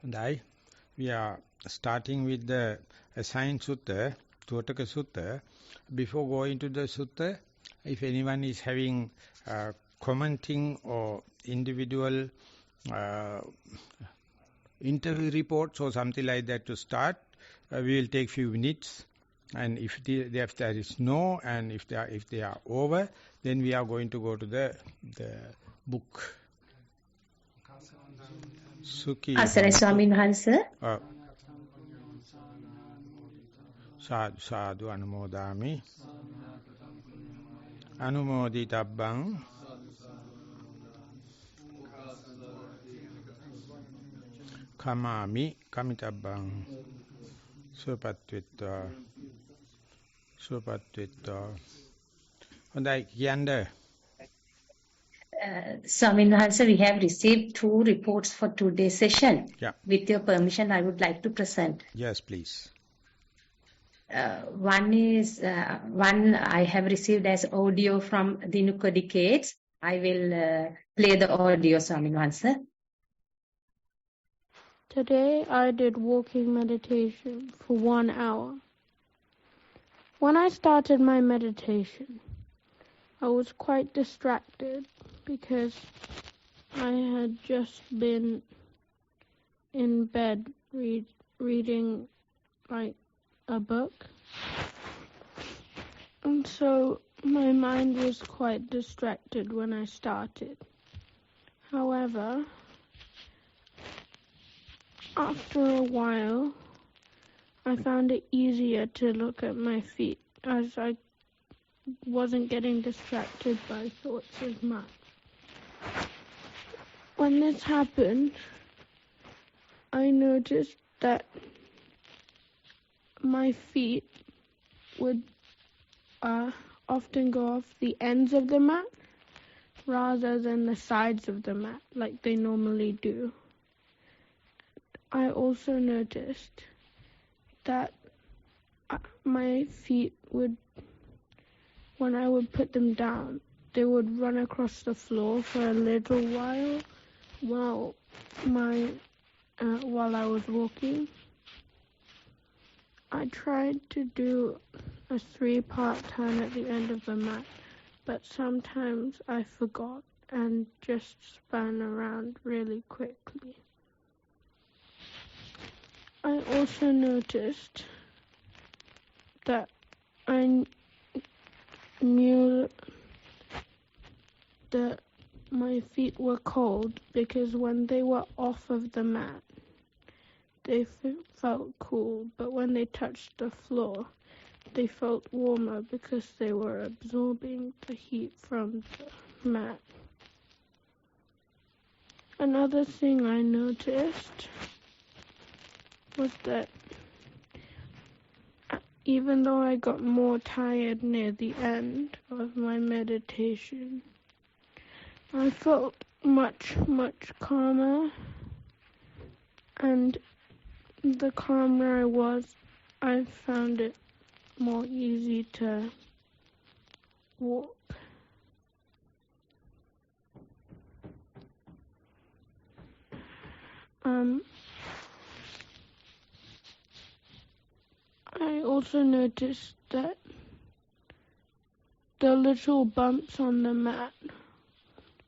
We are starting with the assigned sutta, Tuataka Sutta. Before going to the sutta, if anyone is having commenting or individual interview reports or something like that to start, we will take few minutes. And if there is no, and if they are over, then we are going to go to the book. Sukhi. Asare Swamin Wahanse. Sadhu anumodami. Anumoditabbang. Kamami kamitabbang. Supatvitta. Hondai කියන්න. Swamin Wahanse, we have received 2 reports for today's session. Yeah. With your permission, I would like to present. Yes, please. One I have received as audio from Dinuka Decades. I will play the audio, Swamin Wahanse. Today I did walking meditation for 1 hour. When I started my meditation, I was quite distracted because I had just been in bed reading like a book. And so my mind was quite distracted when I started. However, after a while, I found it easier to look at my feet as I wasn't getting distracted by thoughts as much. When this happened, I noticed that my feet would often go off the ends of the mat rather than the sides of the mat like they normally do. I also noticed that my feet would, when I would put them down, they would run across the floor for a little while I was walking. I tried to do a 3-part turn at the end of the mat, but sometimes I forgot and just spun around really quickly. I also noticed that I knew that my feet were cold because when they were off of the mat, they felt cool, but when they touched the floor, they felt warmer because they were absorbing the heat from the mat. Another thing I noticed was that even though I got more tired near the end of my meditation, I felt much calmer, and the calmer I was, I found it more easy to walk. I also noticed that the little bumps on the mat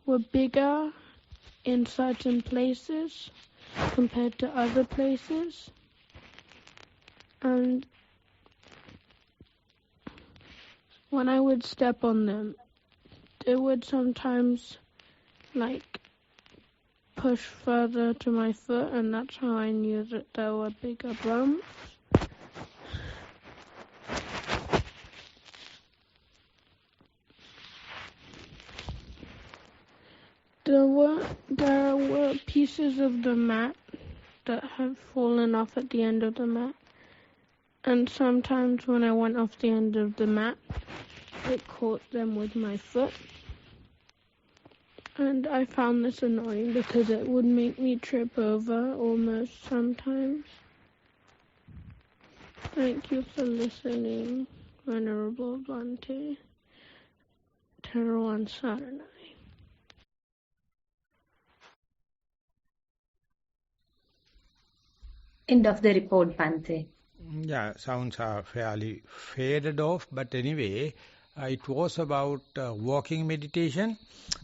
were bigger in certain places compared to other places, and when I would step on them, they would sometimes push further to my foot, and that's how I knew that there were bigger bumps. There were pieces of the mat that have fallen off at the end of the mat, and sometimes when I went off the end of the mat, I caught them with my foot, and I found this annoying because it would make me trip over almost sometimes. Thank you for listening, Venerable Bhante. Thero and Nissarana. End of the report, Bhante. Yeah, sounds are fairly faded off, but anyway, it was about walking meditation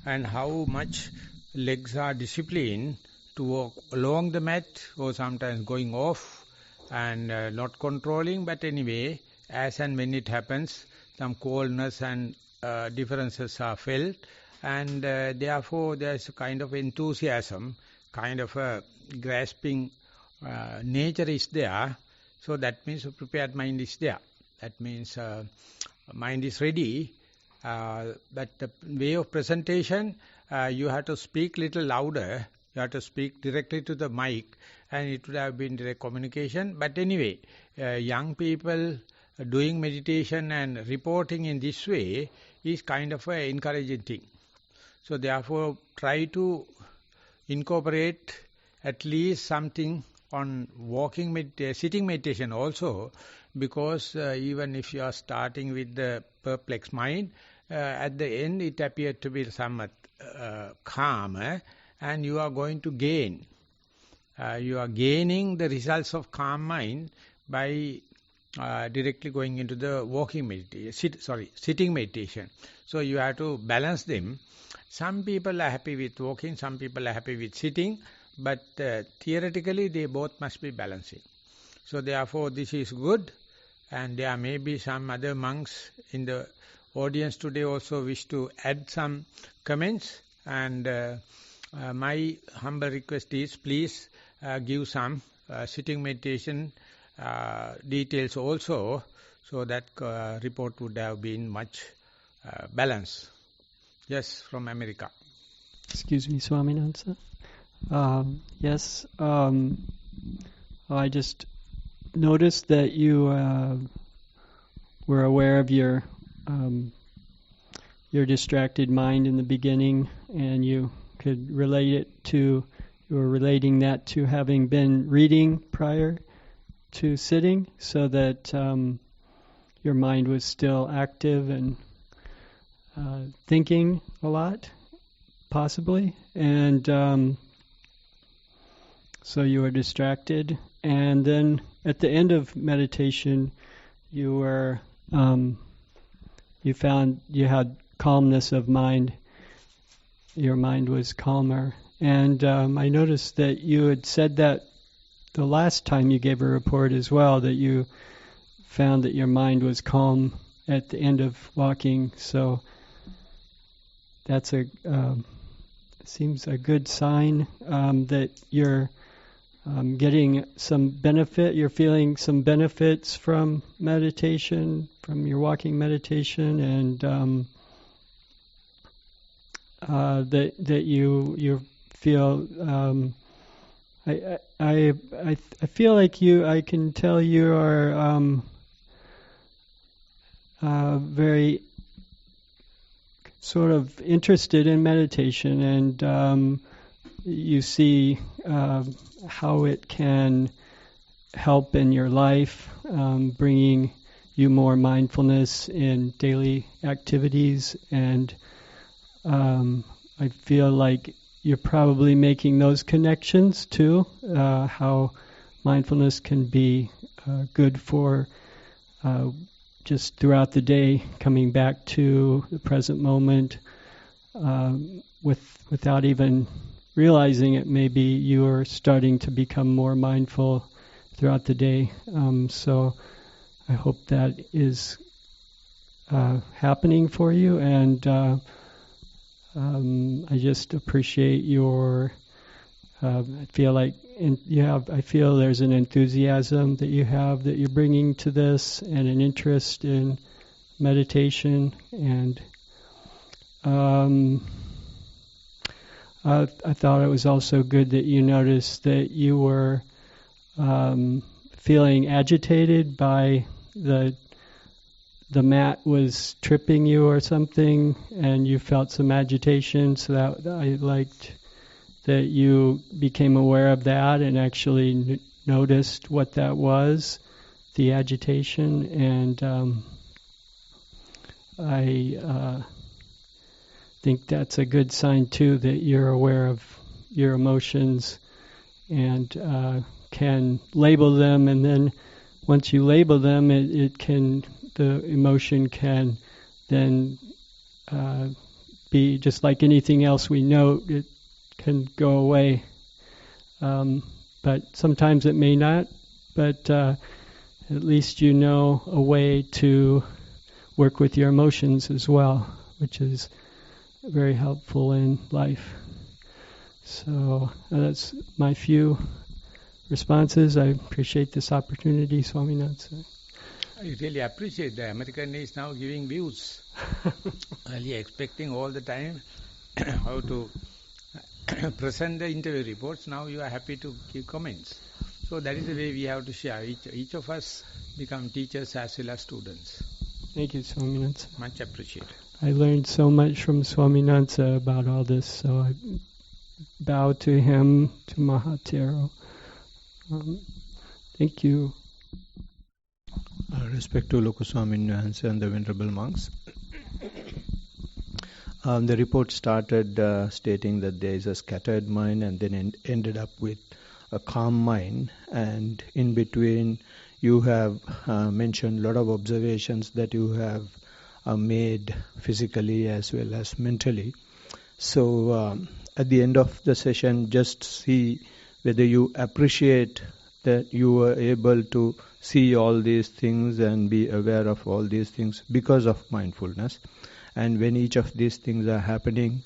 and how much legs are disciplined to walk along the mat or sometimes going off and not controlling, but anyway, as and when it happens, some coldness and differences are felt, and therefore there's a kind of enthusiasm, kind of a grasping nature is there. So that means a prepared mind is there. That means mind is ready. But the way of presentation, you have to speak little louder. You have to speak directly to the mic, and it would have been direct communication. But anyway, young people doing meditation and reporting in this way is kind of an encouraging thing. So therefore, try to incorporate at least something on sitting meditation also, because even if you are starting with the perplexed mind, at the end it appeared to be somewhat calmer, and you are going to gain. You are gaining the results of calm mind by directly going into the sitting meditation. So you have to balance them. Some people are happy with walking, some people are happy with sitting, but theoretically they both must be balancing. So therefore this is good, and there may be some other monks in the audience today also wish to add some comments, and my humble request is please give some sitting meditation details also, so that report would have been much balanced. Yes, from America. Excuse me, Swaminatha. Yes, I just noticed that you were aware of your distracted mind in the beginning, and you could relate it to, you were relating that to having been reading prior to sitting, so that your mind was still active and thinking a lot, possibly, and so you were distracted, and then at the end of meditation, you were you found you had calmness of mind. Your mind was calmer, and I noticed that you had said that the last time you gave a report as well, that you found that your mind was calm at the end of walking. So that's seems a good sign that you're getting some benefit. You're feeling some benefits from meditation, from your walking meditation, and that you feel. I feel like you. I can tell you are very sort of interested in meditation, and you see how it can help in your life, bringing you more mindfulness in daily activities, and I feel like you're probably making those connections too, how mindfulness can be good for just throughout the day, coming back to the present moment without even realizing it. Maybe you are starting to become more mindful throughout the day. So I hope that is happening for you, and I just appreciate your. I feel like I feel there's an enthusiasm that you have, that you're bringing to this, and an interest in meditation. And I thought it was also good that you noticed that you were feeling agitated by the mat was tripping you or something, and you felt some agitation. So that I liked that you became aware of that and actually noticed what that was, the agitation. And I think that's a good sign too, that you're aware of your emotions and can label them, and then once you label them, the emotion can then be just like anything else we know. It can go away, but sometimes it may not. But at least you know a way to work with your emotions as well, which is very helpful in life. So that's my few responses. I appreciate this opportunity, Swaminathan. I really appreciate the American is now giving views. Earlier expecting all the time how to present the interview reports. Now you are happy to give comments. So that is the way we have to share. Each of us become teachers as well as students. Thank you, Swaminathan. Much appreciated. I learned so much from Swaminathan about all this, so I bow to him, to Maha Thero. Thank you. Respect to Lokaswaminathan and the Venerable Monks. The report started stating that there is a scattered mind and then ended up with a calm mind, and in between you have mentioned a lot of observations that you have made physically as well as mentally. So at the end of the session, just see whether you appreciate that you were able to see all these things and be aware of all these things because of mindfulness. And when each of these things are happening,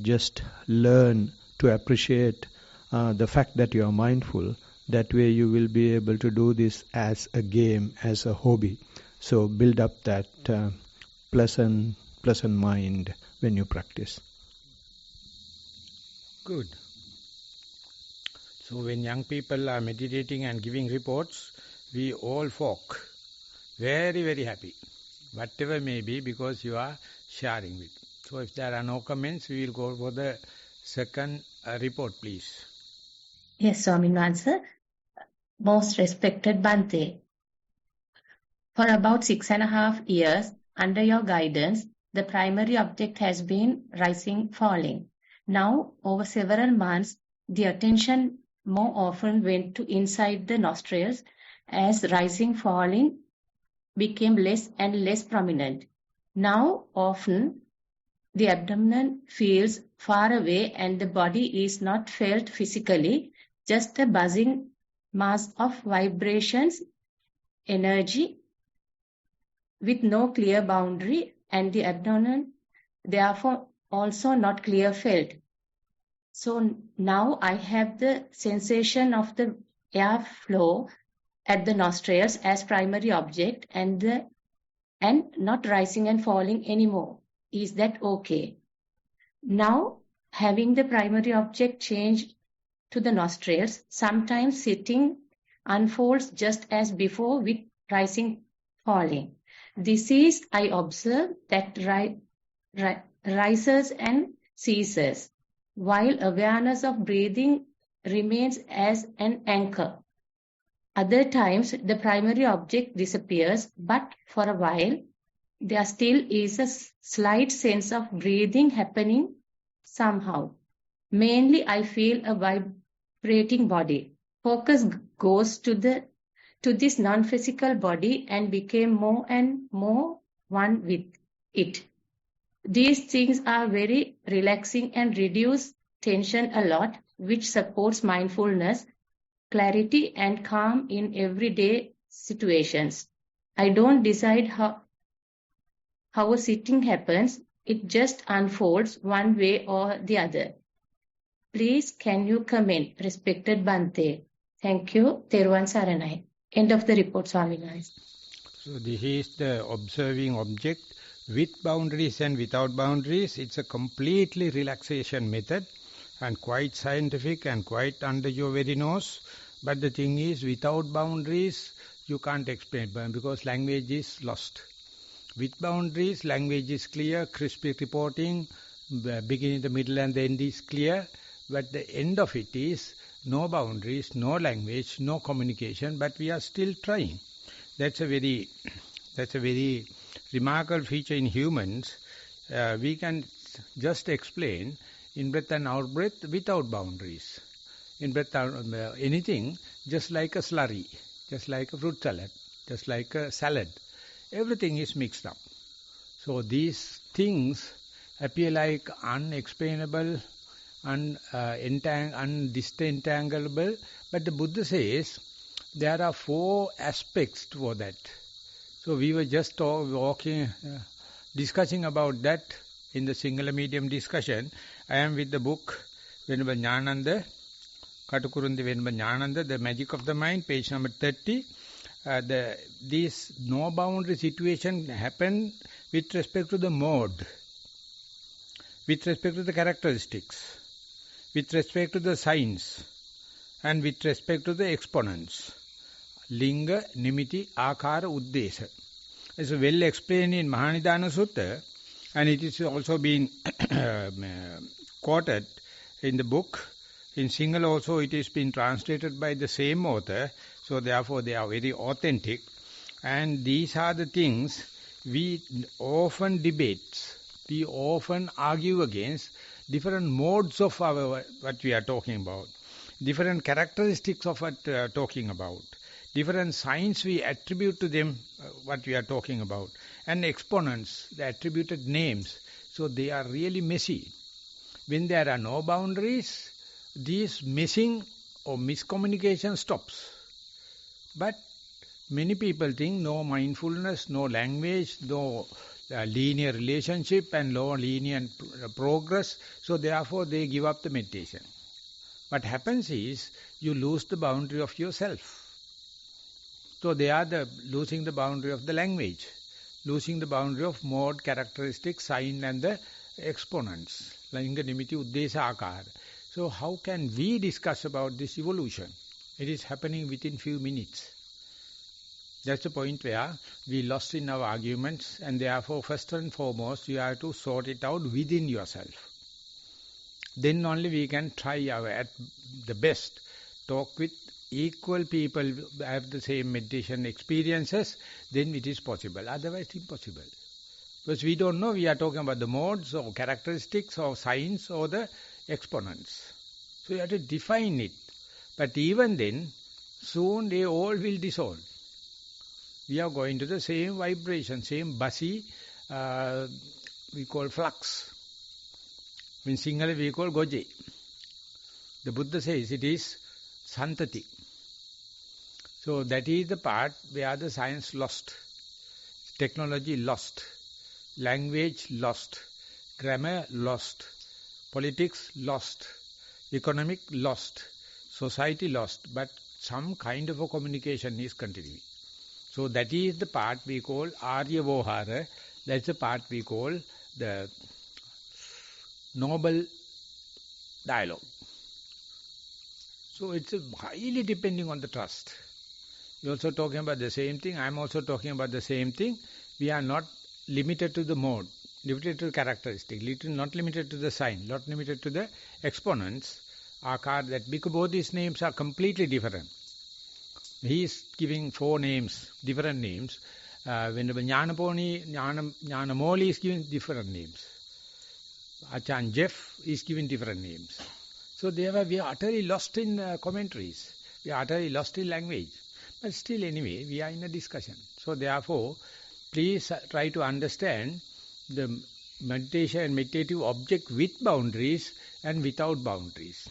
just learn to appreciate the fact that you are mindful. That way you will be able to do this as a game, as a hobby. So build up that pleasant mind when you practice. Good. So when young people are meditating and giving reports, we all folk very, very happy. Whatever may be, because you are sharing with. So if there are no comments, we will go for the second report, please. Yes, Swaminathan. Most respected Bhante, for about 6.5 years, under your guidance, the primary object has been rising, falling. Now, over several months, the attention more often went to inside the nostrils as rising, falling became less and less prominent. Now, often, the abdomen feels far away and the body is not felt physically, just a buzzing mass of vibrations, energy, with no clear boundary, and the abdomen, therefore, also not clear felt. So now I have the sensation of the air flow at the nostrils as primary object and not rising and falling anymore. Is that okay? Now, having the primary object change to the nostrils, sometimes sitting unfolds just as before with rising, falling. This is, I observe, that rises and ceases, while awareness of breathing remains as an anchor. Other times, the primary object disappears, but for a while, there still is a slight sense of breathing happening somehow. Mainly, I feel a vibrating body. Focus goes to this non-physical body and became more and more one with it. These things are very relaxing and reduce tension a lot, which supports mindfulness, clarity and calm in everyday situations. I don't decide how a sitting happens, it just unfolds one way or the other. Please, can you comment, respected Bhante? Thank you, Theruvan Saranai. End of the report, Swaminathan. So this is the observing object with boundaries and without boundaries. It's a completely relaxation method and quite scientific and quite under your very nose. But the thing is, without boundaries, you can't explain because language is lost. With boundaries, language is clear, crispy reporting, beginning, the middle and the end is clear. But the end of it is no boundaries, no language, no communication, but we are still trying. That's a very remarkable feature in humans. We can just explain in breath and out breath without boundaries. in breath, anything, just like a slurry, just like a fruit salad, just like a salad. Everything is mixed up. So these things appear like unexplainable, undistentangleable, but the Buddha says there are 4 aspects for that. So we were just discussing about that in the Sinhala medium discussion. I am with the book Venerable Jnananda, Katukurundi Venerable Jnananda, The Magic of the Mind, page number 30. This no boundary situation happened with respect to the mode, with respect to the characteristics, with respect to the signs, and with respect to the exponents. Linga, Nimiti, Akara, Uddesa. It's well explained in Mahanidana Sutta, and it is also been quoted in the book. In Sinhala also it is been translated by the same author, so therefore they are very authentic. And these are the things we often debate, we often argue against different modes of what we are talking about, different characteristics of what we are talking about, different signs we attribute to them, what we are talking about, and exponents, the attributed names. So they are really messy. When there are no boundaries, this missing or miscommunication stops. But many people think no mindfulness, no language, no linear relationship and no linear progress, so therefore they give up the meditation. What happens is you lose the boundary of yourself. So they are losing the boundary of the language, losing the boundary of mode, characteristic, sign and the exponents. Linga, Nimiti, Uddesa, Akara. So how can we discuss about this evolution? It is happening within few minutes. That's the point where we lost in our arguments, and therefore first and foremost you have to sort it out within yourself. Then only we can try at the best, talk with equal people, have the same meditation experiences, then it is possible. Otherwise impossible. Because we don't know, we are talking about the modes or characteristics or signs or the exponents. So you have to define it. But even then, soon they all will dissolve. We are going to the same vibration, same basi, we call flux. In Sinhala we call goje. The Buddha says it is santati. So that is the part where the science lost, technology lost, language lost, grammar lost, politics lost, economic lost, society lost, but some kind of a communication is continuing. So that is the part we call Arya Vohara, that's the part we call the noble dialogue. So it's highly depending on the trust. You're also talking about the same thing, I'm also talking about the same thing. We are not limited to the mode, limited to the characteristic, not limited to the sign, not limited to the exponents, akar, that because both these names are completely different. He is giving 4 names, different names. Venerable Jnanamoli is giving different names. Achan Jeff is giving different names. So therefore we are utterly lost in commentaries. We are utterly lost in language. But still anyway, we are in a discussion. So therefore, please try to understand the meditation and meditative object with boundaries and without boundaries.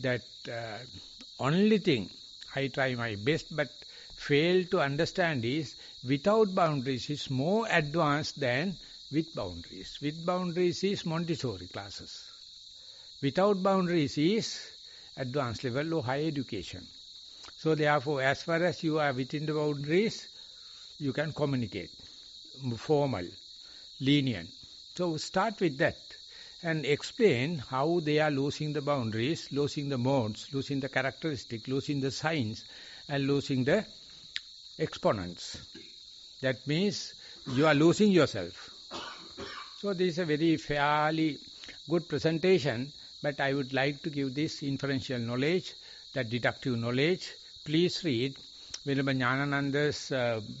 That only thing I try my best but fail to understand is without boundaries is more advanced than with boundaries. With boundaries is Montessori classes. Without boundaries is advanced level or high education. So therefore, as far as you are within the boundaries, you can communicate, formal, lenient. So start with that and explain how they are losing the boundaries, losing the modes, losing the characteristic, losing the signs, and losing the exponents. That means you are losing yourself. So this is a very fairly good presentation, but I would like to give this inferential knowledge, that deductive knowledge. Please read Venerable Jnanananda's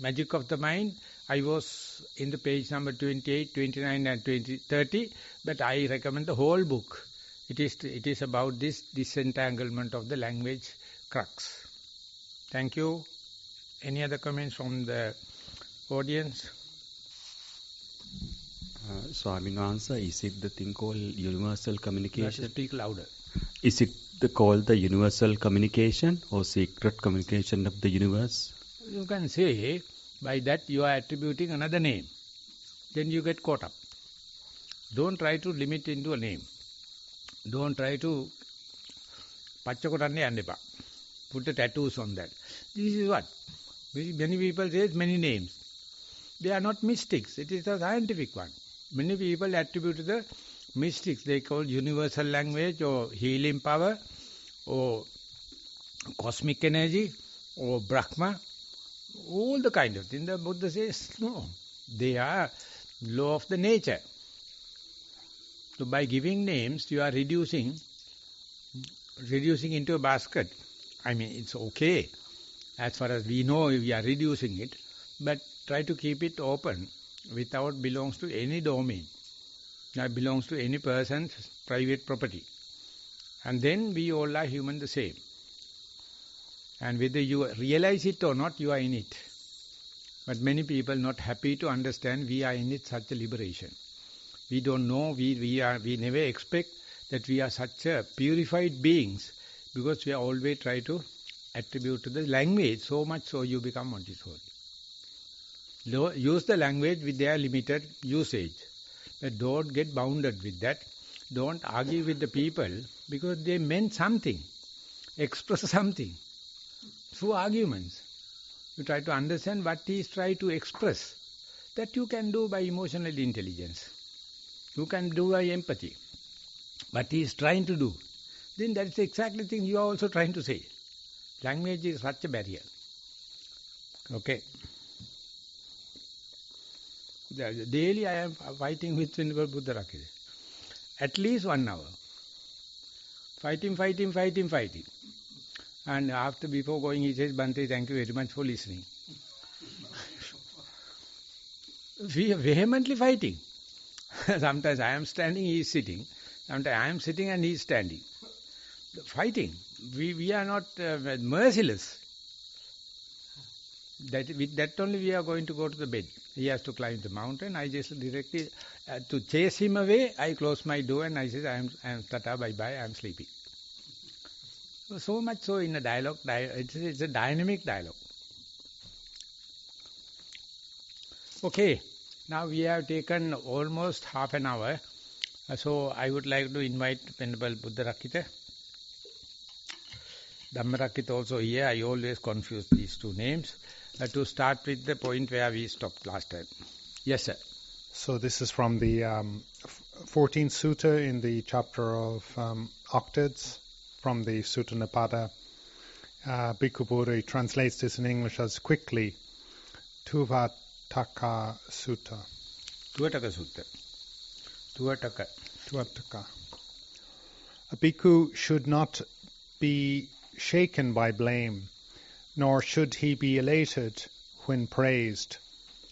Magic of the Mind. I was in the page number 28, 29 and 30, but I recommend the whole book. It is about this disentanglement of the language crux. Thank you. Any other comments from the audience? Swamin Wahansa, is it the thing called universal communication? You have to speak louder. Is it called the universal communication or secret communication of the universe? You can say, by that you are attributing another name. Then you get caught up. Don't try to limit into a name. Don't try to pachakotanne yandepa. Put the tattoos on that. This is what? Many people say many names. They are not mystics. It is a scientific one. Many people attribute to the mystics. They call universal language or healing power or cosmic energy or Brahma. All the kind of things. The Buddha says no. They are law of the nature. So by giving names, you are reducing into a basket. I mean, it's okay. As far as we know, we are reducing it. But try to keep it open without belongs to any domain. That belongs to any person's private property. And then we all are human the same. And whether you realize it or not, you are in it. But many people not happy to understand we are in it such a liberation. We don't know, we never expect that we are such a purified beings because we are always try to attribute to the language so much so you become Montessori. Use the language with their limited usage. But don't get bounded with that. Don't argue with the people because they meant something. Express something. Through arguments. You try to understand what he is trying to express. That you can do by emotional intelligence. You can do by empathy. What he is trying to do. Then that is exactly the thing you are also trying to say. Language is such a barrier. Okay. Daily I am fighting with Venerable Buddha Rakkhile. At least 1 hour. Fighting. And before going he says, Bhante, thank you very much for listening. We are vehemently fighting. Sometimes I am standing, he is sitting. Sometimes I am sitting and he is standing. Fighting. We are not merciless. With that only we are going to go to the bed. He has to climb the mountain. I just directly, to chase him away, I close my door and I say, I am tata, bye-bye, I am sleeping. So much so in a dialogue, it's a dynamic dialogue. Okay, now we have taken almost half an hour. So I would like to invite Venerable Buddha Rakkhita. Dhamma Rakkhita also here. I always confuse these two names. To start with the point where we stopped last time. Yes, sir. So this is from the 14th Sutta in the chapter of Octaves from the Sutta Nipada. Bhikkhu Buddha translates this in English as quickly. Tuvataka Sutta. Tuvataka Sutta. Tuvataka. A bhikkhu should not be shaken by blame, nor should he be elated when praised.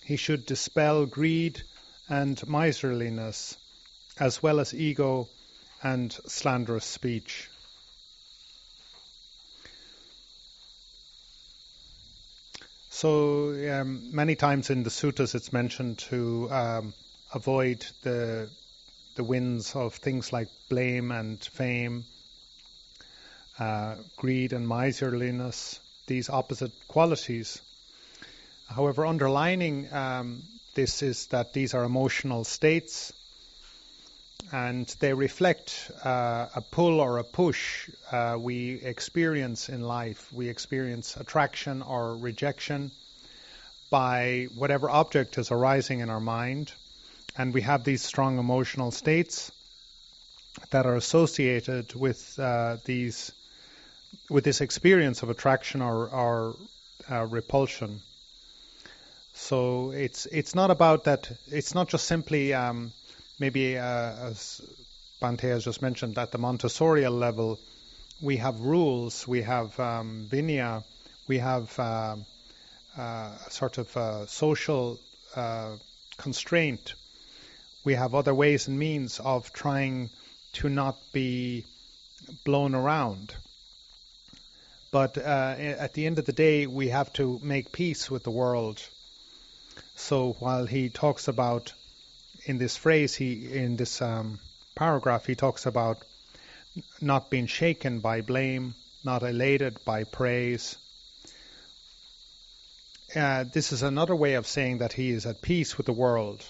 He should dispel greed and miserliness, as well as ego and slanderous speech. So many times in the suttas it's mentioned to avoid the winds of things like blame and fame, greed and miserliness, these opposite qualities. However, underlining this is that these are emotional states and they reflect a pull or a push we experience in life. We experience attraction or rejection by whatever object is arising in our mind, and we have these strong emotional states that are associated with this experience of attraction or repulsion. So it's not about that. It's not just simply maybe as Bhante has just mentioned, at the Montessorial level, we have rules, we have Vinaya, we have sort of social constraint. We have other ways and means of trying to not be blown around. But at the end of the day, we have to make peace with the world. So while he talks about, in this phrase, in this paragraph, he talks about not being shaken by blame, not elated by praise. This is another way of saying that he is at peace with the world.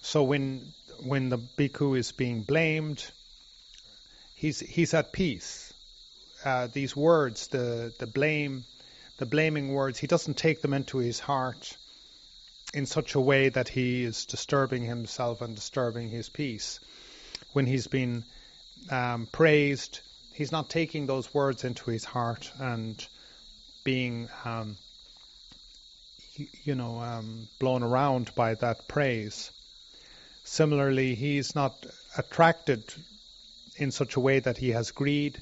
So when the bhikkhu is being blamed, he's at peace. These words, the blaming words, he doesn't take them into his heart in such a way that he is disturbing himself and disturbing his peace. When he's been praised, he's not taking those words into his heart and being, blown around by that praise. Similarly, he's not attracted in such a way that he has greed,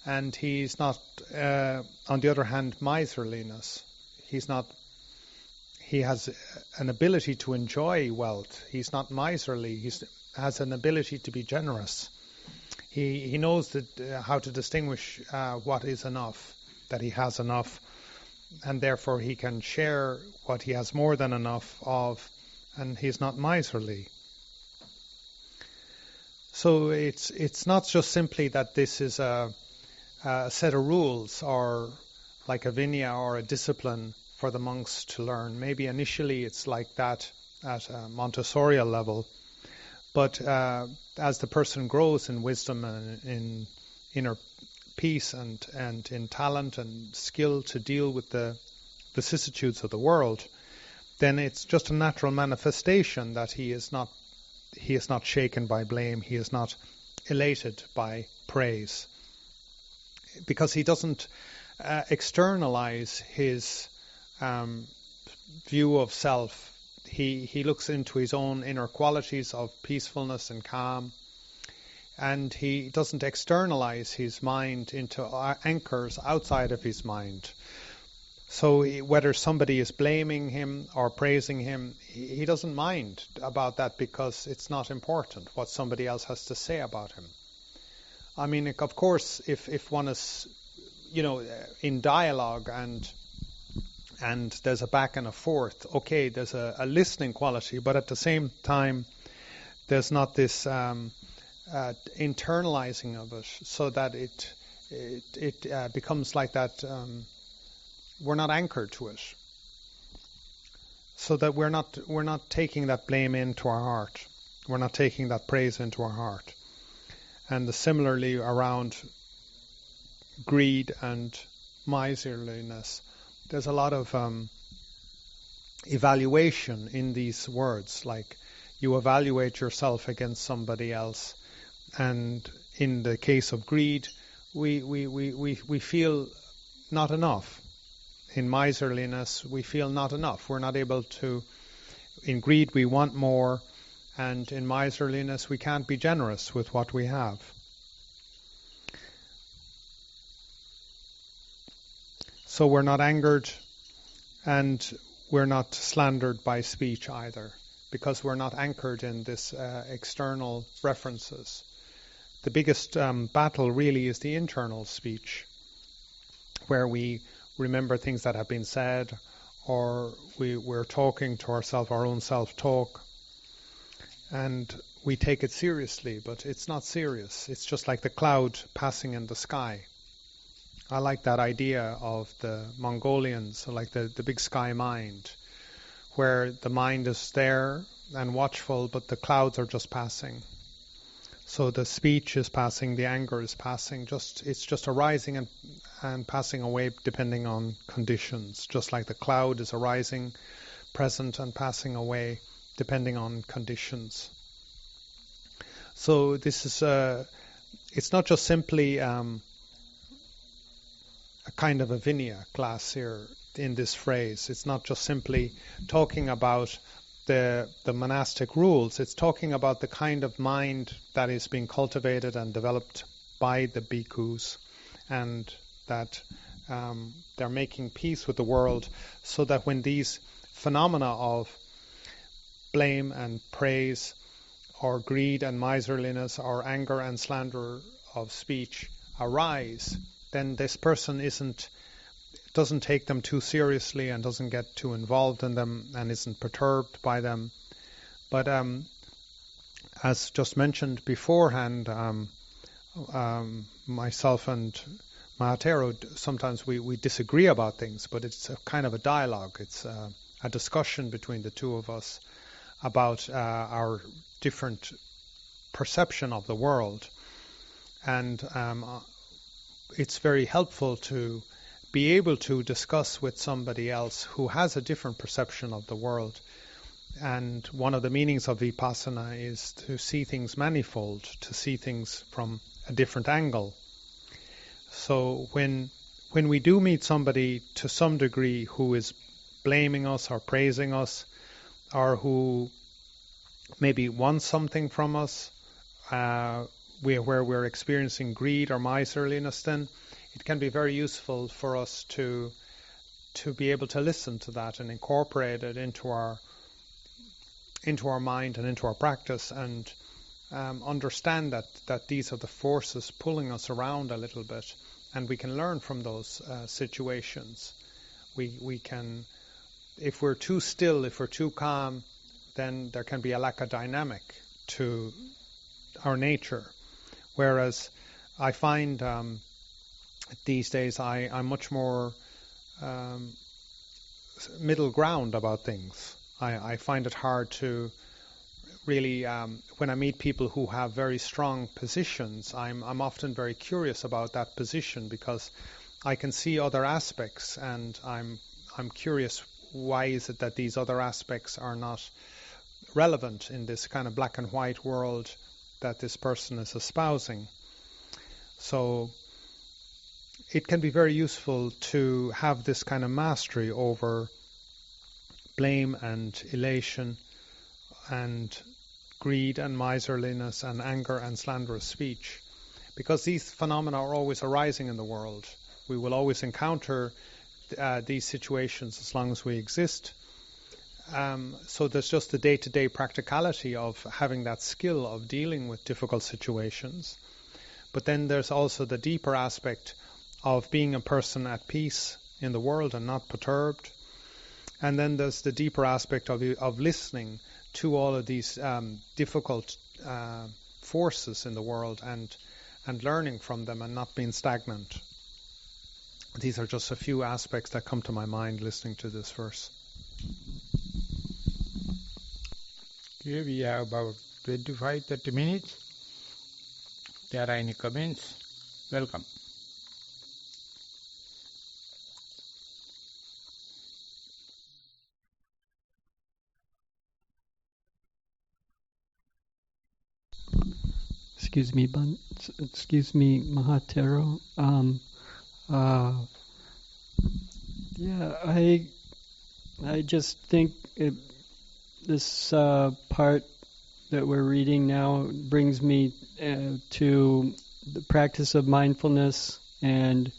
and he's not, on the other hand, miserliness. He has an ability to enjoy wealth. He's not miserly. He has an ability to be generous. He knows that how to distinguish what is enough, that he has enough, and therefore he can share what he has more than enough of, and he's not miserly. So it's not just simply that this is a set of rules or like a Vinaya or a discipline for the monks to learn. Maybe initially it's like that at a Montessorial level, but as the person grows in wisdom and in inner peace and in talent and skill to deal with the vicissitudes of the world, then it's just a natural manifestation that he is not shaken by blame, he is not elated by praise, because he doesn't externalize his view of self. He looks into his own inner qualities of peacefulness and calm, and he doesn't externalize his mind into anchors outside of his mind. So whether somebody is blaming him or praising him, he doesn't mind about that, because it's not important what somebody else has to say about him. I mean, of course, if one is, in dialogue and there's a back and a forth, okay, there's a listening quality, but at the same time, there's not this internalizing of it, so that it becomes like that. We're not anchored to it, so that we're not taking that blame into our heart. We're not taking that praise into our heart. And similarly around greed and miserliness, there's a lot of evaluation in these words. Like, you evaluate yourself against somebody else, and in the case of greed, we feel not enough. In miserliness, we feel not enough. We're not able to. In greed, we want more, and in miserliness, we can't be generous with what we have. So we're not angered, and we're not slandered by speech either, because we're not anchored in this external references. The biggest battle really is the internal speech, where we remember things that have been said, or we're talking to ourselves, our own self-talk, and we take it seriously, but it's not serious. It's just like the cloud passing in the sky. I like that idea of the Mongolians, like the big sky mind, where the mind is there and watchful, but the clouds are just passing. So the speech is passing, the anger is passing, it's just arising and passing away depending on conditions, just like the cloud is arising, present, and passing away depending on conditions. So this is it's not just simply a kind of a Vinaya class here in this phrase. It's not just simply talking about the monastic rules. It's talking about the kind of mind that is being cultivated and developed by the bhikkhus, and that they're making peace with the world, so that when these phenomena of blame and praise or greed and miserliness or anger and slander of speech arise, then this person doesn't take them too seriously and doesn't get too involved in them and isn't perturbed by them. But as just mentioned beforehand, myself and Maha Thero, sometimes we disagree about things, but it's a kind of a dialogue. It's a discussion between the two of us about our different perception of the world. And it's very helpful to be able to discuss with somebody else who has a different perception of the world. And one of the meanings of vipassana is to see things manifold, to see things from a different angle. So when we do meet somebody to some degree who is blaming us or praising us, or who maybe wants something from us, where we're experiencing greed or miserliness, then it can be very useful for us to be able to listen to that and incorporate it into our mind and into our practice, and understand that these are the forces pulling us around a little bit, and we can learn from those situations. We can, if we're too still, if we're too calm, then there can be a lack of dynamic to our nature. Whereas I find these days I'm much more middle ground about things. I find it hard to really, when I meet people who have very strong positions, I'm often very curious about that position, because I can see other aspects, and I'm curious, why is it that these other aspects are not relevant in this kind of black and white world that this person is espousing. So it can be very useful to have this kind of mastery over blame and elation and greed and miserliness and anger and slanderous speech, because these phenomena are always arising in the world. We will always encounter these situations as long as we exist. So there's just the day-to-day practicality of having that skill of dealing with difficult situations. But then there's also the deeper aspect of being a person at peace in the world and not perturbed. And then there's the deeper aspect of listening to all of these difficult forces in the world and learning from them and not being stagnant. These are just a few aspects that come to my mind listening to this verse. Okay, we have about 25-30 minutes. If there are any comments, welcome. Excuse me, Maha Thero. I just think this part that we're reading now brings me to the practice of mindfulness. And,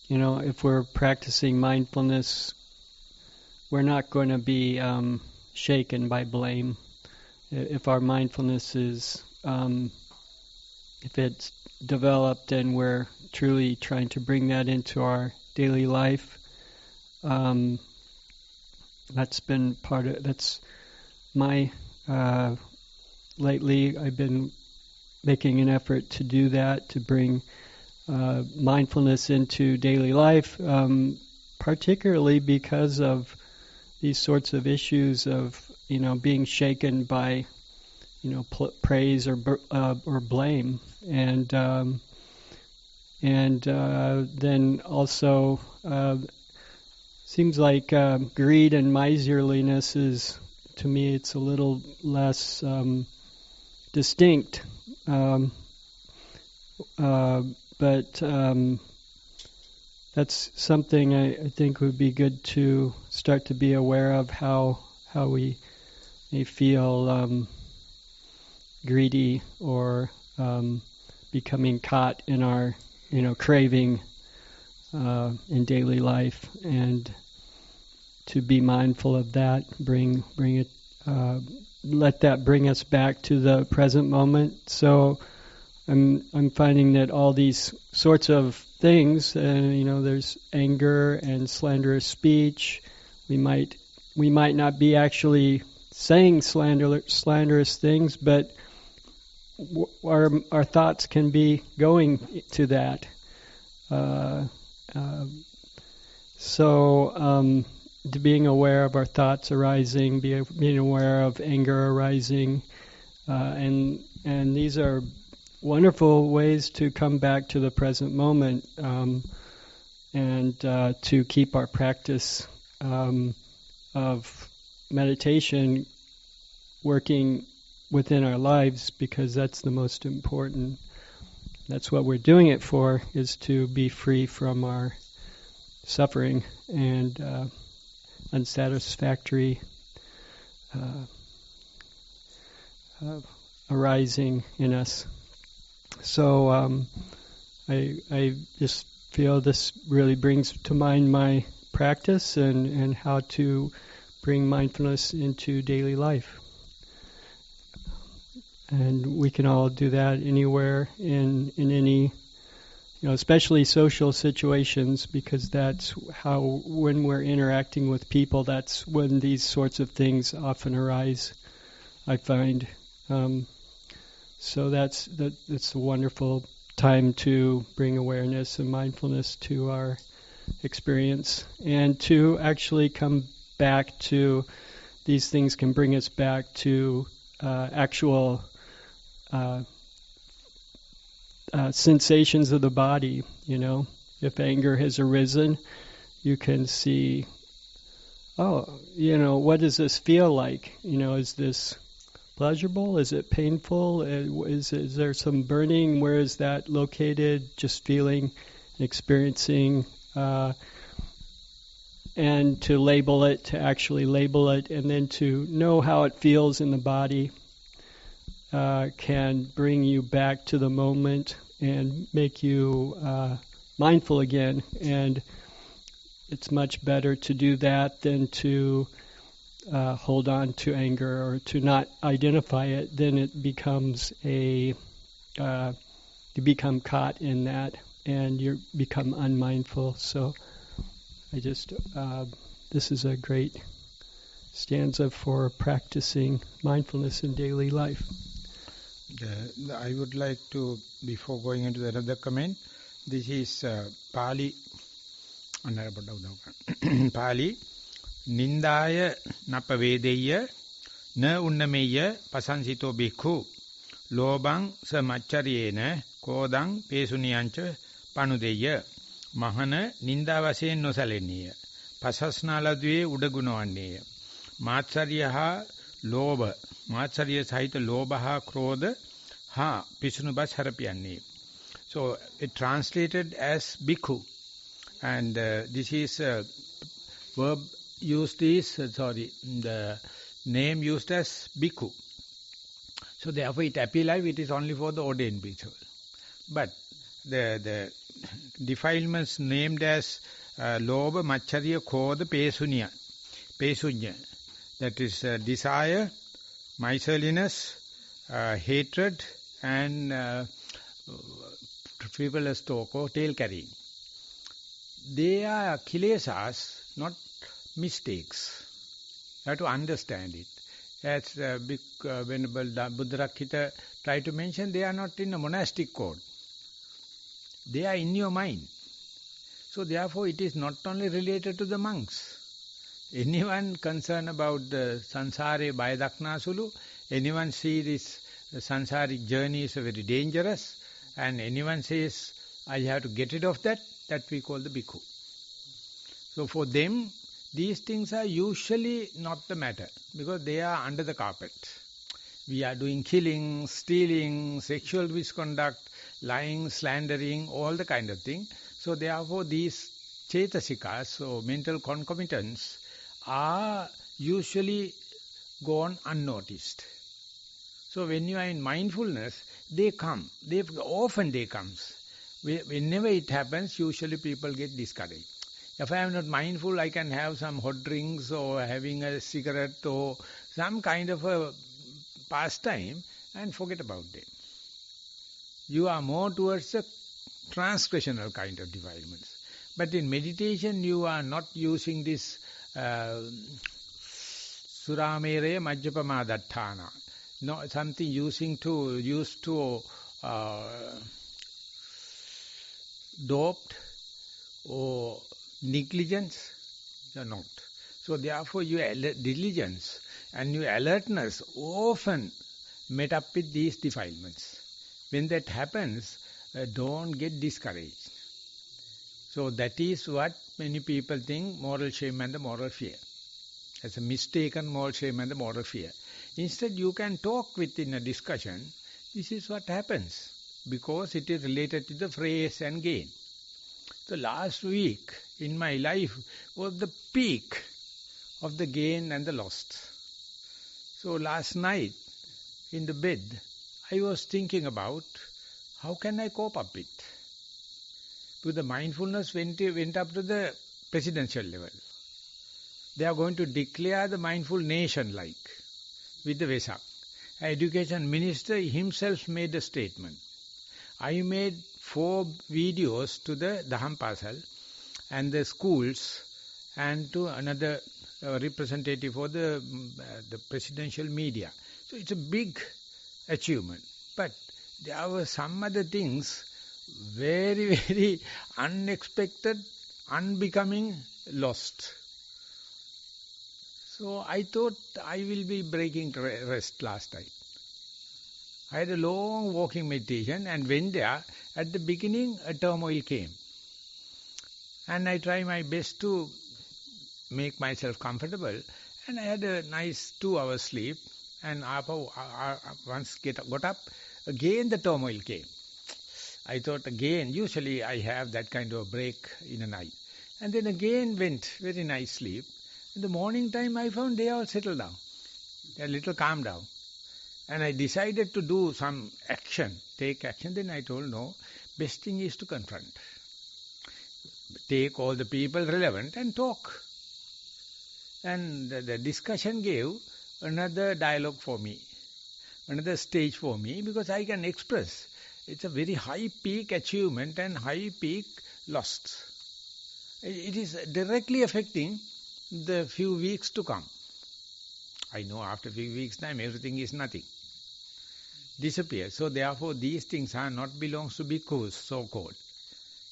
if we're practicing mindfulness, we're not going to be shaken by blame. If our mindfulness is, if it's developed and we're truly trying to bring that into our daily life, that's my, lately I've been making an effort to do that, to bring mindfulness into daily life, particularly because of these sorts of issues of, being shaken by, praise or blame, and then also seems like greed and miserliness is, to me, it's a little less distinct, but that's something I think would be good to start to be aware of, how we may feel greedy or becoming caught in our craving in daily life, and to be mindful of that, bring it let that bring us back to the present moment. So I'm finding that all these sorts of things, there's anger and slanderous speech. We might not be actually saying slanderous things, but our thoughts can be going to that. So being aware of our thoughts arising, being aware of anger arising, and these are wonderful ways to come back to the present moment, and to keep our practice of meditation working within our lives, because that's the most important. That's what we're doing it for, is to be free from our suffering and unsatisfactory arising in us. So I just feel this really brings to mind my practice and how to bring mindfulness into daily life. And we can all do that anywhere in any, especially social situations, because that's how, when we're interacting with people, that's when these sorts of things often arise, I find. So that's a wonderful time to bring awareness and mindfulness to our experience, and to actually come back to, these things can bring us back to actual sensations of the body. If anger has arisen, you can see, what does this feel like? Is this pleasurable? Is it painful? Is there some burning? Where is that located? Just feeling, experiencing, and to actually label it, and then to know how it feels in the body, can bring you back to the moment and make you mindful again. And it's much better to do that than to hold on to anger or to not identify it. Then it becomes you become caught in that and you become unmindful. So this is a great stanza for practicing mindfulness in daily life. I would like to, before going into another comment, this is Pali, Pali, Nindaya napavedeya na unnameya pasansito bhikkhu lobang samaccharyena kodang pesunyancha panudeya mahana nindavasen nosaleniya pasasnaladuye udagunawanneya matsarya ha lobha matsarya sahita lobha ha krodha ha pisunubas harapiyanne. So it translated as bhikkhu, and this is verb used is, the name used as bhikkhu. So therefore it appears like it is only for the ordained bhikkhu. But the defilements named as lobha, macharya, krodha, pesunya, that is desire, miserliness, hatred, and frivolous talk or tail carrying. They are kilesas, not mistakes. You have to understand it. As Venerable Buddharakkita tried to mention, they are not in a monastic code. They are in your mind. So therefore it is not only related to the monks. Anyone concerned about the sansare bayadaknasulu, anyone see this sansaric journey is very dangerous, and anyone says, I have to get rid of that, that we call the bhikkhu. So for them, these things are usually not the matter, because they are under the carpet. We are doing killing, stealing, sexual misconduct, lying, slandering, all the kind of thing. So therefore these cetasikas, so mental concomitants, are usually gone unnoticed. So when you are in mindfulness, they come. Often they comes. Whenever it happens, usually people get discouraged. If I am not mindful, I can have some hot drinks or having a cigarette or some kind of a pastime and forget about them. You are more towards a transgressional kind of defilements. But in meditation, you are not using this Surameraya Majjapamadattana. No, something used to doped or negligence. You are not. So therefore your diligence and your alertness often met up with these defilements. When that happens, don't get discouraged. So that is what many people think moral shame and the moral fear. As a mistaken moral shame and the moral fear. Instead you can talk within a discussion, this is what happens, because it is related to the phrase and gain. The last week in my life was the peak of the gain and the lost. So last night in the bed, I was thinking about how can I cope up with. Because the mindfulness went up to the presidential level. They are going to declare the mindful nation like with the Vesak. Education minister himself made a statement. I made 4 videos to the Dhamma and the schools and to another representative for the presidential media. So it's a big achievement. But there were some other things very, very unexpected, unbecoming, lost. So I thought I will be breaking rest last night. I had a long walking meditation and went there. At the beginning, a turmoil came. And I tried my best to make myself comfortable. And I had a nice 2 hours sleep. And once got up, again the turmoil came. I thought again, usually I have that kind of break in a night. And then again went very nice sleep. In the morning time I found they all settled down. They are a little calmed down. And I decided to do some action, take action. Then I told, no, best thing is to confront. Take all the people relevant and talk. And the discussion gave another dialogue for me, another stage for me, because I can express. It's a very high peak achievement and high peak lost. It is directly affecting the few weeks to come. I know after a few weeks' time everything is nothing. Disappears. So therefore these things are not belongs to bhikkhus, so-called.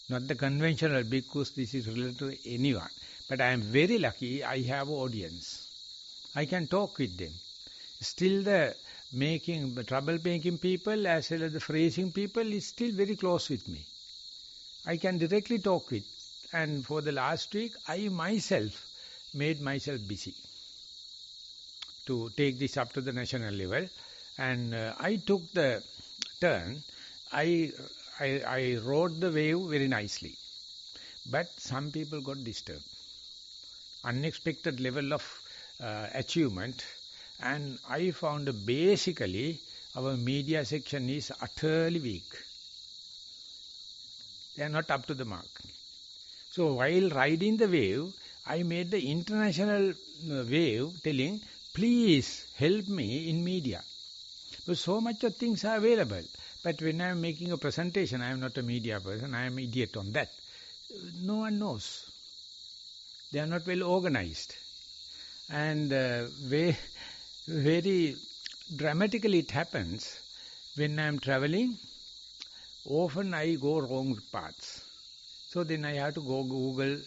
Not the conventional bhikkhus, this is related to anyone. But I am very lucky I have audience. I can talk with them. Still the trouble-making people as well as the phrasing people is still very close with me. I can directly talk with. And for the last week, I myself made myself busy to take this up to the national level. And I took the turn. I rode the wave very nicely. But some people got disturbed. Unexpected level of achievement. And I found basically our media section is utterly weak. They are not up to the mark. So while riding the wave, I made the international wave telling, please help me in media. Because so much of things are available. But when I am making a presentation, I am not a media person, I am an idiot on that. No one knows. They are not well organized. And very dramatically it happens when I am traveling. Often I go wrong paths. So then I have to go Google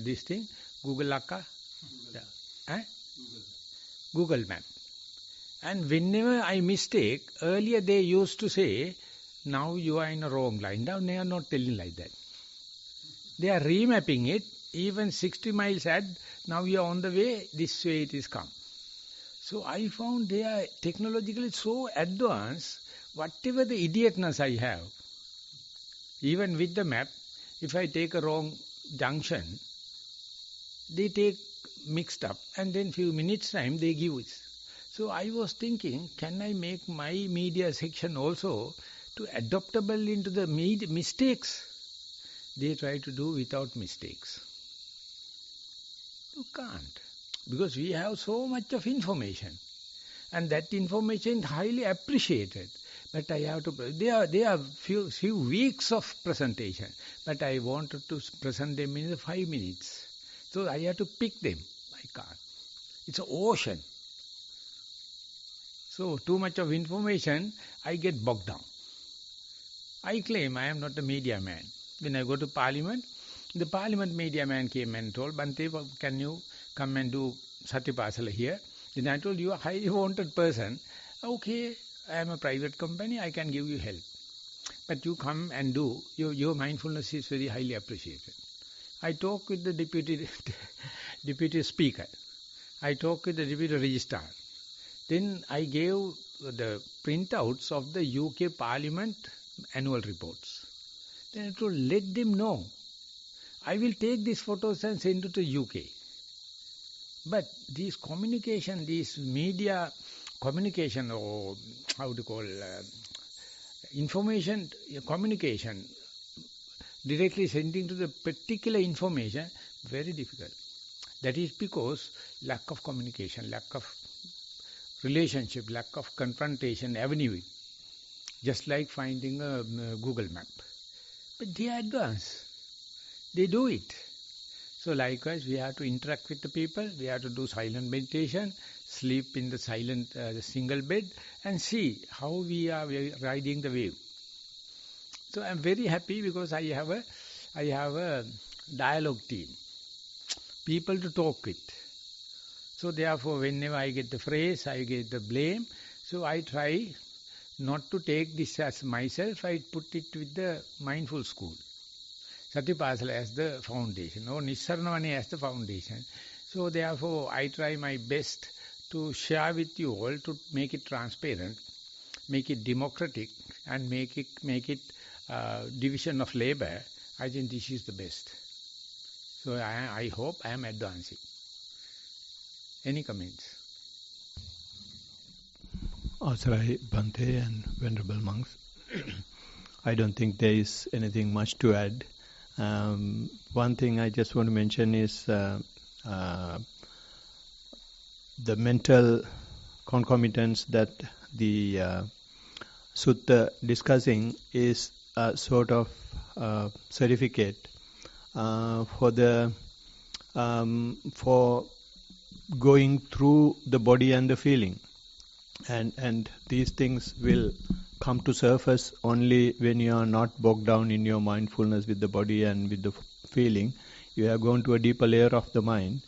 this thing, Google Akka, Google Map. And whenever I mistake, earlier they used to say, now you are in a wrong line. Now they are not telling like that. They are remapping it, even 60 miles ahead, now you are on the way, this way it is come. So I found they are technologically so advanced, whatever the idiotness I have, even with the map, if I take a wrong junction, they take mixed up and then few minutes time they give it. So I was thinking, can I make my media section also to adaptable into the mistakes? They try to do without mistakes. You can't. Because we have so much of information. And that information is highly appreciated. But I have to, they are few weeks of presentation. But I wanted to present them in 5 minutes. So I have to pick them. I can't. It's an ocean. So too much of information, I get bogged down. I claim I am not a media man. When I go to Parliament, the Parliament media man came and told, Bhante, can you come and do Satipasala here? Then I told, you are a highly wanted person. Okay, I am a private company, I can give you help. But you come and do, your mindfulness is very highly appreciated. I talk with the deputy speaker. I talk with the deputy registrar. Then I gave the printouts of the UK Parliament annual reports. Then I told, let them know. I will take these photos and send it to UK. But these communication, these media communication, or how to call information communication, directly sending to the particular information, very difficult. That is because lack of communication, lack of relationship, lack of confrontation, avenue. Just like finding a Google map. But they are advanced. They do it. So likewise, we have to interact with the people, we have to do silent meditation, sleep in the silent single bed, and see how we are riding the wave. So I am very happy because I have a dialogue team, people to talk with. So therefore, whenever I get the phrase, I get the blame. So I try not to take this as myself, I put it with the mindful school. Satipasala as the foundation, or Nissarana as the foundation. So therefore, I try my best to share with you all to make it transparent, make it democratic, and make it division of labor. I think this is the best. So I hope I am advancing. Any comments? Asarai Bhante and Venerable Monks. I don't think there is anything much to add. One thing I just want to mention is the mental concomitants that the sutta discussing is a sort of certificate for going through the body and the feeling. And these things will come to surface only when you are not bogged down in your mindfulness with the body and with the feeling. You have gone to a deeper layer of the mind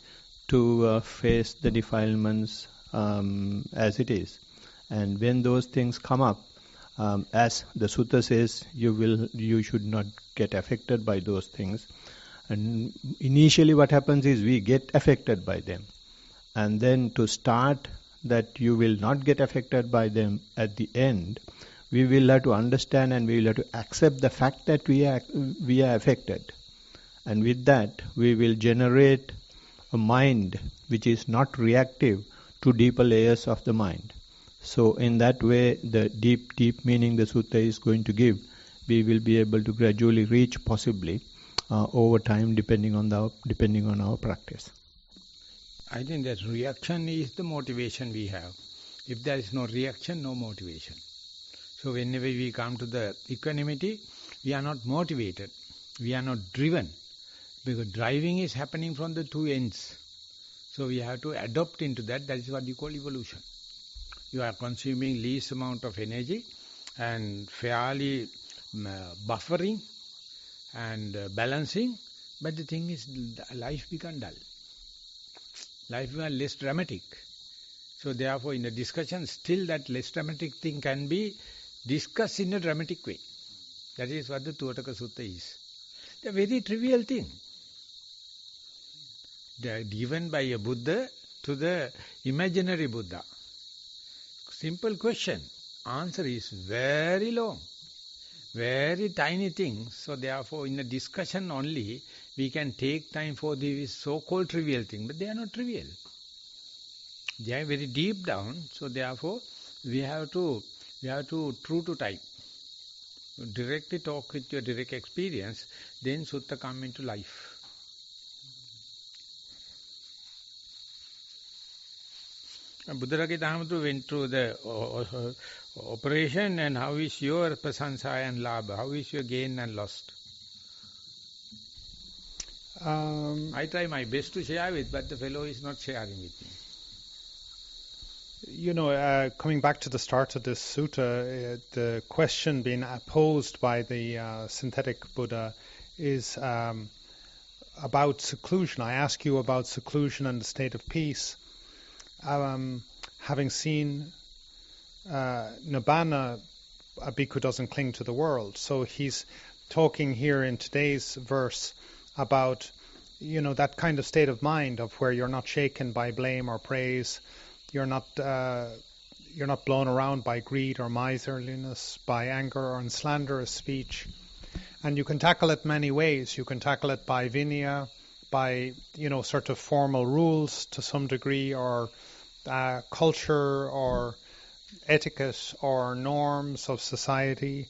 to face the defilements as it is. And when those things come up, as the sutta says, you should not get affected by those things. And initially what happens is we get affected by them. And then to start that you will not get affected by them at the end, we will have to understand and we will have to accept the fact that we are affected. And with that, we will generate a mind which is not reactive to deeper layers of the mind. So in that way, the deep meaning the sutta is going to give, we will be able to gradually reach possibly over time depending on our practice. I think that reaction is the motivation we have. If there is no reaction, no motivation. So whenever we come to the equanimity, we are not motivated. We are not driven. Because driving is happening from the two ends. So we have to adopt into that. That is what you call evolution. You are consuming least amount of energy and fairly buffering and balancing. But the thing is, life becomes dull. Life becomes less dramatic. So therefore, in the discussion, still that less dramatic thing can be discussed in a dramatic way. That is what the Tuataka Sutta is. It's a very trivial thing. They are given by a Buddha to the imaginary Buddha. Simple question. Answer is very long. Very tiny things. So therefore, in a discussion only, we can take time for these so-called trivial things. But they are not trivial. They are very deep down. So therefore, we have to true to type. Directly talk with your direct experience, then sutta come into life. Buddharagita Hamadu went through the operation, and how is your prasansa and labha? How is your gain and loss? I try my best to share with, but the fellow is not sharing with me. Coming back to the start of this sutta, the question being posed by the synthetic Buddha is about seclusion. I ask you about seclusion and the state of peace. Having seen Nibbana, a bhikkhu doesn't cling to the world. So he's talking here in today's verse about, that kind of state of mind of where you're not shaken by blame or praise. You're not blown around by greed or miserliness, by anger or slanderous speech. And you can tackle it many ways. You can tackle it by Vinaya, by, sort of formal rules to some degree, or culture or etiquette or norms of society.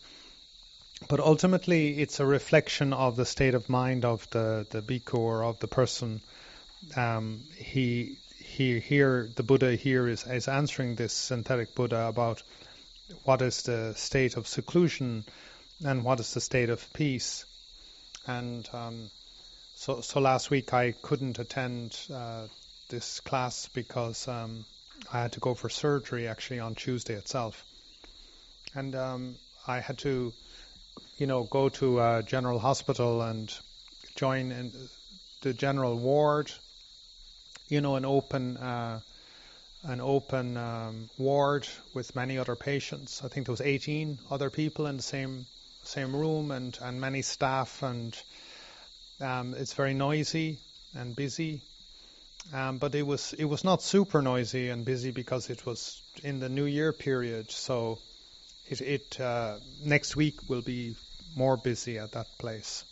But ultimately, it's a reflection of the state of mind of the bhikkhu or of the person. The Buddha here is answering this synthetic Buddha about what is the state of seclusion and what is the state of peace. And so last week I couldn't attend this class because I had to go for surgery actually on Tuesday itself. And I had to, go to a general hospital and join in the general ward, an open ward with many other patients. I think there was 18 other people in the same room and many staff, and it's very noisy and busy. But it was not super noisy and busy because it was in the New Year period. So it next week will be more busy at that place.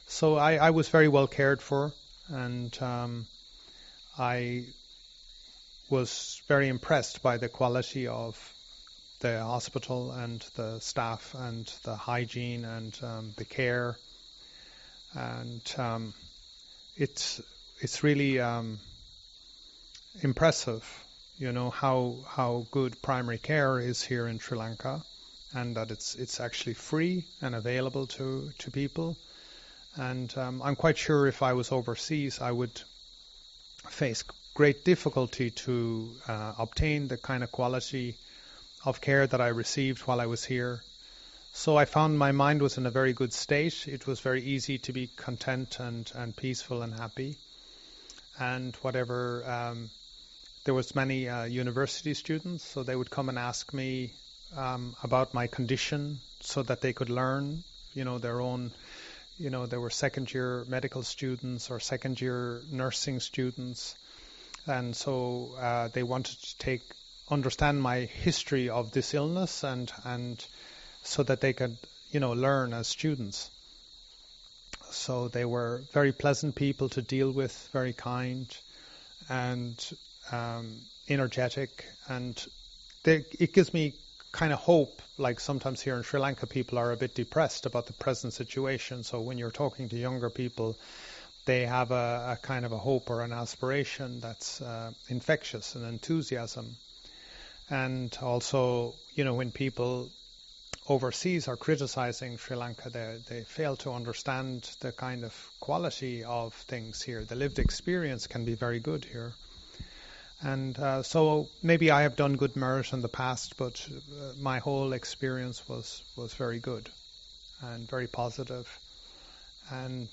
So I was very well cared for, and I was very impressed by the quality of the hospital and the staff and the hygiene and the care. And it's really impressive, how good primary care is here in Sri Lanka, and that it's actually free and available to people. And I'm quite sure if I was overseas, I would face great difficulty to obtain the kind of quality of care that I received while I was here. So I found my mind was in a very good state. It was very easy to be content and peaceful and happy. And whatever, there was many university students, so they would come and ask me about my condition so that they could learn, their own. There were second-year medical students or second-year nursing students, and so they wanted to understand my history of this illness and so that they could, learn as students. So they were very pleasant people to deal with, very kind and energetic, and it gives me kind of hope. Like sometimes here in Sri Lanka, people are a bit depressed about the present situation. So when you're talking to younger people, they have a kind of a hope or an aspiration that's infectious and enthusiasm. And also, when people overseas are criticizing Sri Lanka, they fail to understand the kind of quality of things here. The lived experience can be very good here. And so maybe I have done good merit in the past, but my whole experience was very good and very positive. And,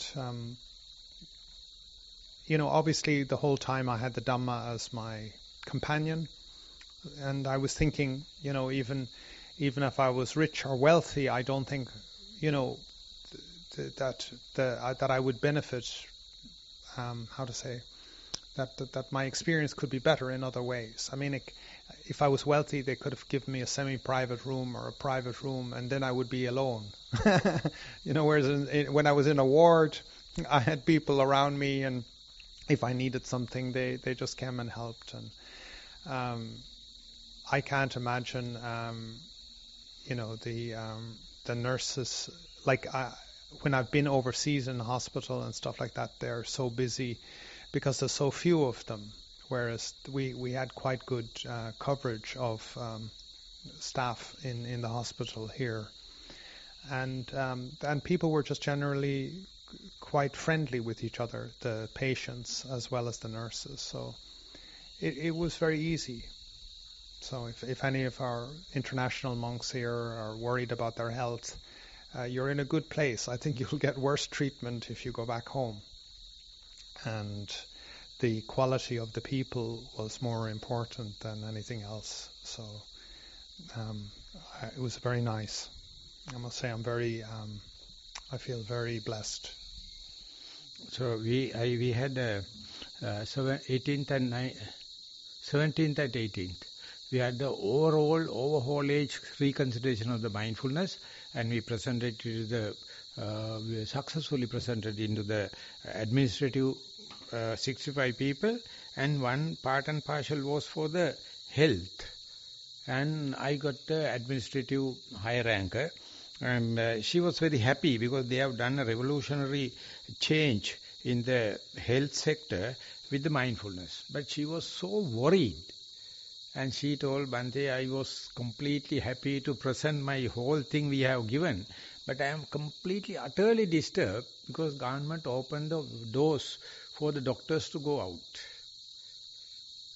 obviously the whole time I had the Dhamma as my companion. And I was thinking, even if I was rich or wealthy, I don't think, that I would benefit, that my experience could be better in other ways. I mean, if I was wealthy, they could have given me a semi-private room or a private room, and then I would be alone. Whereas when I was in a ward, I had people around me, and if I needed something, they just came and helped. And I can't imagine, the nurses, when I've been overseas in the hospital and stuff like that, they're so busy because there's so few of them. whereas we had quite good coverage of staff in the hospital here. And people were just generally quite friendly with each other, the patients as well as the nurses. So it was very easy. So if any of our international monks here are worried about their health, you're in a good place. I think you'll get worse treatment if you go back home. And the quality of the people was more important than anything else. So it was very nice. I must say I feel very blessed. So we had 18th and 17th and 18th. We had the overhaulage reconsideration of the mindfulness, and we presented to we successfully presented into the administrative 65 people, and one part and partial was for the health. And I got the administrative high ranker, and she was very happy because they have done a revolutionary change in the health sector with the mindfulness. But she was so worried, and she told Bhante, I was completely happy to present my whole thing we have given, but I am completely, utterly disturbed because government opened the doors for the doctors to go out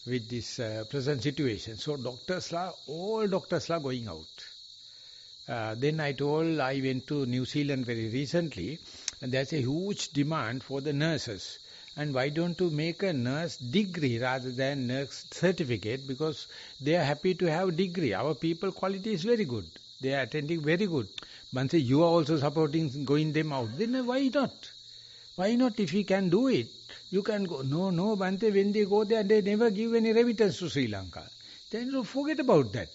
with this present situation. So all doctors are going out. Then I went to New Zealand very recently, and there's a huge demand for the nurses. And why don't you make a nurse degree rather than nurse certificate? Because they are happy to have degree. Our people quality is very good. They are attending very good. But say you are also supporting going them out. Then why not? Why not? If we can do it, you can go. No, Bhante, when they go there, they never give any remittance to Sri Lanka. Then you forget about that.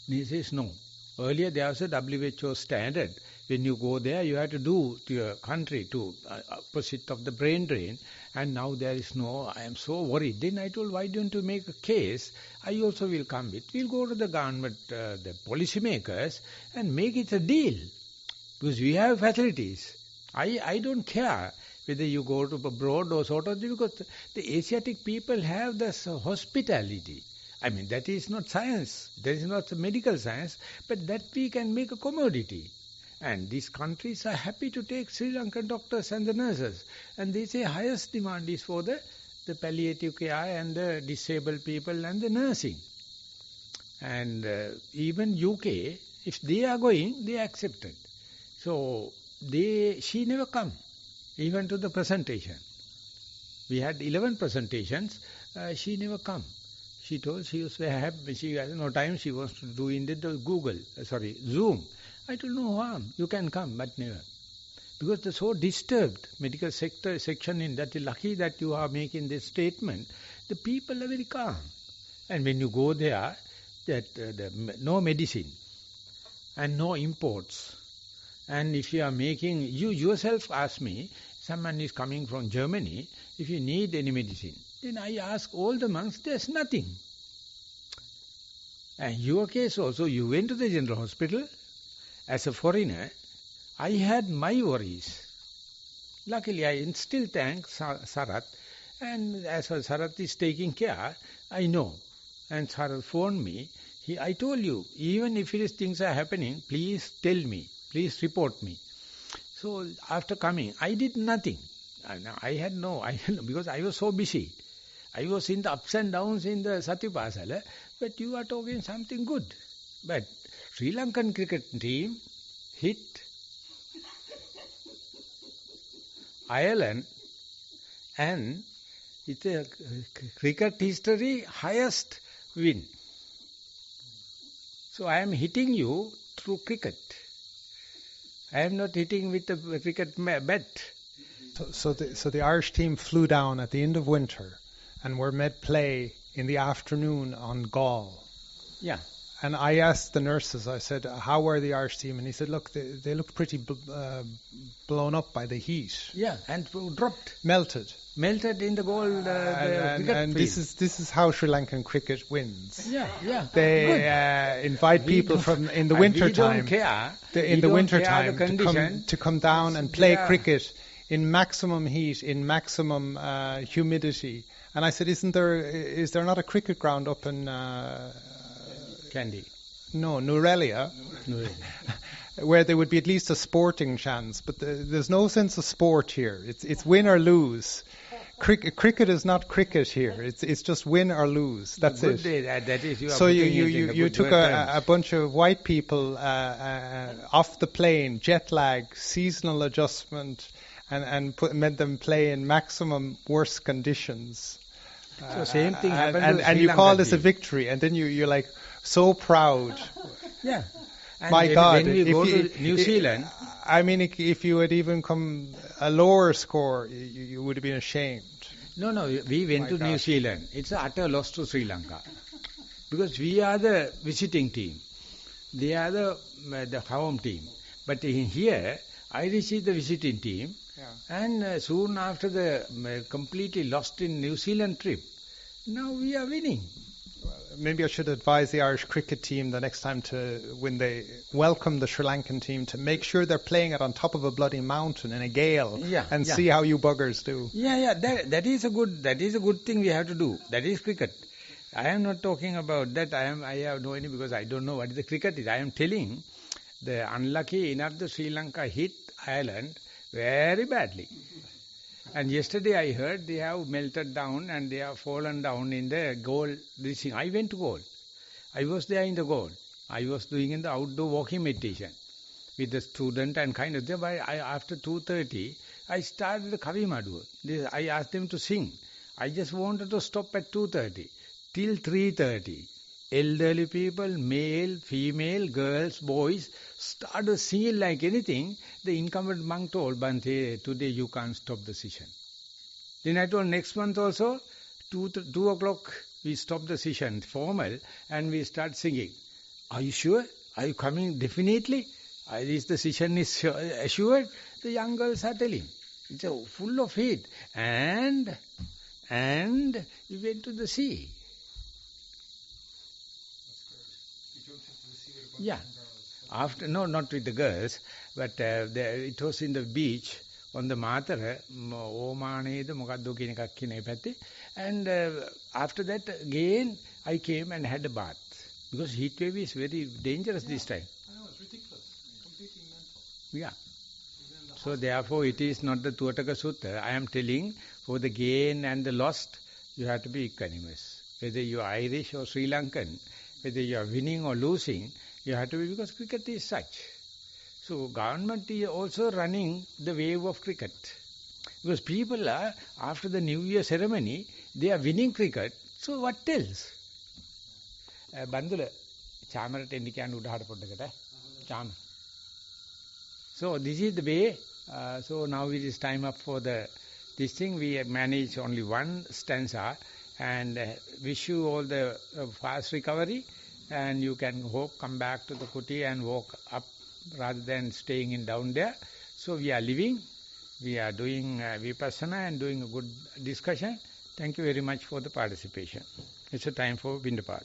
He says no. Earlier there was a WHO standard. When you go there, you have to do to your country to opposite of the brain drain. And now there is no, I am so worried. Then I told, why don't you make a case? I also will come with. We'll go to the government, the policy makers, and make it a deal. Because we have facilities. I don't care whether you go to abroad or sort of, because the Asiatic people have this hospitality. I mean, that is not science, that is not medical science, but that we can make a commodity. And these countries are happy to take Sri Lankan doctors and the nurses. And they say highest demand is for the palliative care and the disabled people and the nursing. And even UK, if they are going, they are accepted. So she never come, even to the presentation. We had 11 presentations, she never come. She told she was very happy, she has no time, she wants to do in the Zoom. I told no harm, you can come, but never. Because they're so disturbed, medical section in that, lucky that you are making this statement, the people are very calm. And when you go there, no medicine and no imports. And if you are making, you yourself ask me, someone is coming from Germany, if you need any medicine, then I ask all the monks, there's nothing. And your case also, you went to the general hospital, as a foreigner, I had my worries. Luckily, I still thank Sarat, and as Sarat is taking care, I know. And Sarat phoned me, I told you, even if things are happening, please tell me, please report me. So after coming, I did nothing. Because I was so busy. I was in the ups and downs in the Satipasala, but you are talking something good. But Sri Lankan cricket team hit Ireland, and it's a cricket history highest win. So I am hitting you through cricket. I am not hitting with the cricket bat. So the Irish team flew down at the end of winter and were made play in the afternoon on Gaul. Yeah. And I asked the nurses, I said, how were the Irish team? And he said, look, they looked pretty blown up by the heat. Yeah, and dropped. Melted in the goal. And this is how Sri Lankan cricket wins. Yeah. They invite people in the winter time. We don't care. In the winter time to come down and play cricket in maximum heat, in maximum humidity. And I said, is there not a cricket ground up in Candy. No, Nurelia, where there would be at least a sporting chance, but there's no sense of sport here. It's win or lose. Cricket is not cricket here. It's just win or lose. That's it. That is, you are so putting you took a bunch of white people off the plane, jet lag, seasonal adjustment, and made them play in maximum worst conditions. So same thing happened to and you call this a victory, and then you're like so proud. Yeah. And My God, when we go to New Zealand, I mean, if you had even come a lower score, you would have been ashamed. No, we went to New Zealand. It's an utter loss to Sri Lanka. Because we are the visiting team. They are the home team. But in here, Irish is the visiting team. Yeah. And soon after the completely lost in New Zealand trip, now we are winning. Maybe I should advise the Irish cricket team the next time when they welcome the Sri Lankan team, to make sure they're playing it on top of a bloody mountain in a gale and see how you buggers do. Yeah, that is a good thing we have to do. That is cricket. I am not talking about that. I have no idea, because I don't know what the cricket is. I am telling the unlucky enough the Sri Lanka hit Ireland very badly. And yesterday I heard they have melted down and they have fallen down in the goal. I went to goal. I was there in the goal. I was doing in the outdoor walking meditation with the student and kind of. After 2:30, I started the Kavi Madu. I asked them to sing. I just wanted to stop at 2:30 till 3:30. Elderly people, male, female, girls, boys, started singing like anything. The incumbent monk told, Bhante, today you can't stop the session. Then I told next month also, 2 o'clock we stop the session, formal, and we start singing. Are you sure? Are you coming definitely? Is the session is assured? The young girls are telling. It's full of heat. And we went to the sea. Yeah. After, no, not with the girls, but it was in the beach on the Matara, and after that again I came and had a bath, because heat wave is very dangerous this time. I know, it's ridiculous, completely mental. Yeah. So therefore it is not the Tuataka Sutta. I am telling, for the gain and the lost, you have to be equanimous. Whether you are Irish or Sri Lankan, whether you are winning or losing, you have to be, because cricket is such. So government is also running the wave of cricket. Because people are, after the New Year ceremony, they are winning cricket. So what else? Bandula, Chamara Tendikan Udhada Podakata. Cham. So this is the way. So now it is time up for this thing. We manage only one stanza, and wish you all the fast recovery. And you can come back to the kuti and walk up rather than staying down there. So we are living, we are doing vipassana and doing a good discussion. Thank you very much for the participation. It's a time for Vindapad.